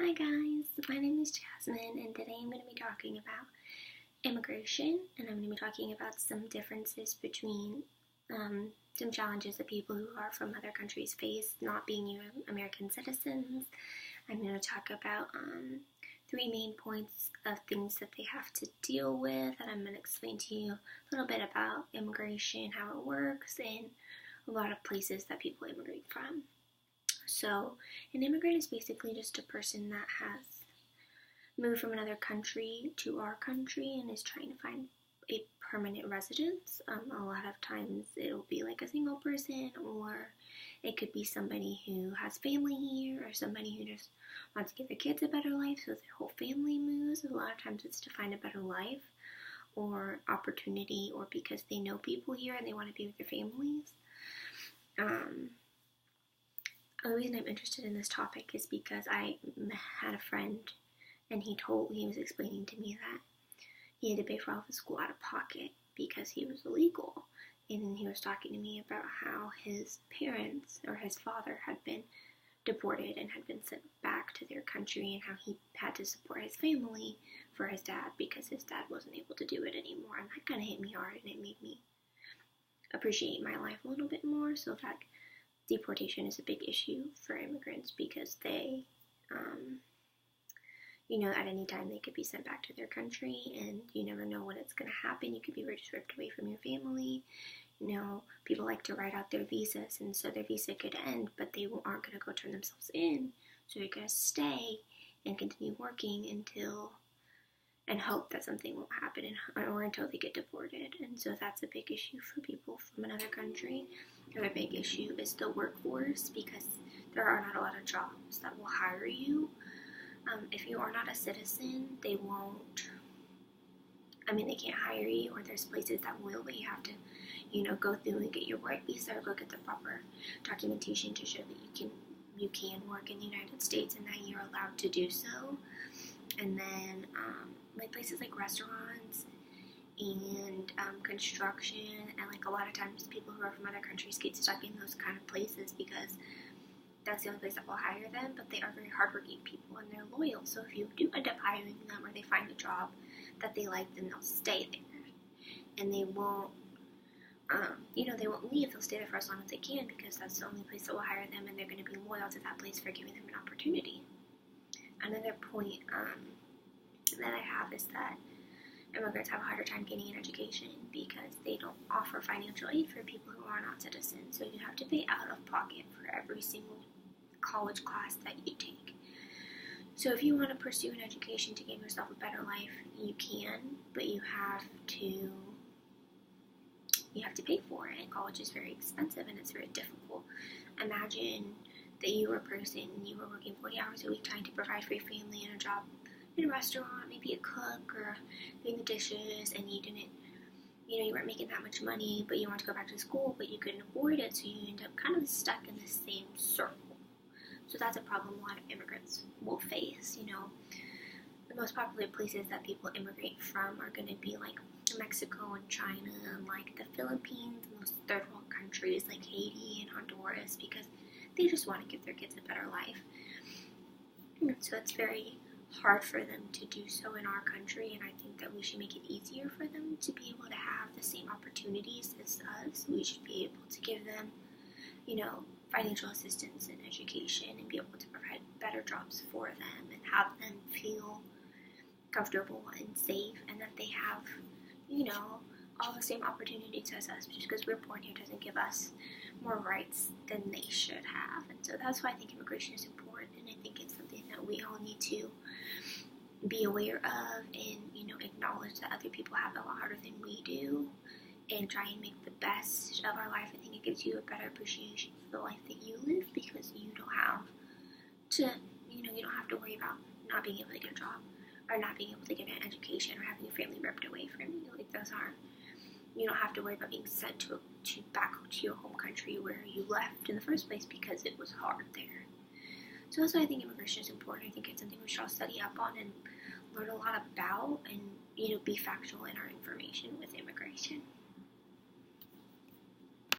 Hi guys, my name is Jasmine and today I'm going to be talking about immigration, and I'm going to be talking about some differences between some challenges that people who are from other countries face not being American citizens. I'm going to talk about three main points of things that they have to deal with, and I'm going to explain to you a little bit about immigration, how it works, and a lot of places that people immigrate from. So, an immigrant is basically just a person that has moved from another country to our country and is trying to find a permanent residence. A lot of times it'll be like a single person, or it could be somebody who has family here, or somebody who just wants to give their kids a better life, so their whole family moves. A lot of times it's to find a better life or opportunity, or because they know people here and they want to be with their families. The reason I'm interested in this topic is because I had a friend, and he was explaining to me that he had to pay for all of his school out of pocket because he was illegal. And then he was talking to me about how his parents, or his father, had been deported and had been sent back to their country, and how he had to support his family for his dad because his dad wasn't able to do it anymore. And that kind of hit me hard, and it made me appreciate my life a little bit more. So that deportation is a big issue for immigrants because they, at any time they could be sent back to their country, and you never know when it's going to happen. You could be just ripped away from your family. People like to write out their visas, and so their visa could end, but they aren't going to go turn themselves in. So they're going to stay and continue working and hope that something won't happen, or until they get deported. And so that's a big issue for people from another country. Another big issue is the workforce, because there are not a lot of jobs that will hire you. If you are not a citizen, they can't hire you, or there's places that will, but you have to, go through and get your work visa, or go get the proper documentation to show that you can work in the United States and that you're allowed to do so. And then, places like restaurants and construction, and a lot of times people who are from other countries get stuck in those kind of places because that's the only place that will hire them, but they are very hardworking people and they're loyal. So if you do end up hiring them, or they find a job that they like, then they'll stay there. And they won't, they won't leave. They'll stay there for as long as they can because that's the only place that will hire them, and they're going to be loyal to that place for giving them an opportunity. Another point that I have is that immigrants have a harder time getting an education because they don't offer financial aid for people who are not citizens. So you have to pay out of pocket for every single college class that you take. So if you want to pursue an education to give yourself a better life, you can, but you have to pay for it, and college is very expensive and it's very difficult. Imagine that you were a person, you were working 40 hours a week trying to provide for your family in a job in a restaurant, maybe a cook or doing the dishes, and you weren't making that much money, but you wanted to go back to school, but you couldn't afford it, so you end up kind of stuck in the same circle. So that's a problem a lot of immigrants will face. The most popular places that people immigrate from are going to be like Mexico and China, and like the Philippines, and those third world countries like Haiti and Honduras, because they just want to give their kids a better life. And so it's very hard for them to do so in our country, and I think that we should make it easier for them to be able to have the same opportunities as us. We should be able to give them, financial assistance and education, and be able to provide better jobs for them, and have them feel comfortable and safe, and that they have, all the same opportunities as us. Just because we're born here doesn't give us more rights than they should have. And so that's why I think immigration is important, and I think it's something that we all need to be aware of, and acknowledge that other people have it a lot harder than we do, and try and make the best of our life. I think it gives you a better appreciation for the life that you live, because you don't have to worry about not being able to get a job, or not being able to get an education, or having your family ripped away from you. You don't have to worry about being sent back to your home country where you left in the first place because it was hard there. So that's why I think immigration is important. I think it's something we should all study up on and learn a lot about, and be factual in our information with immigration.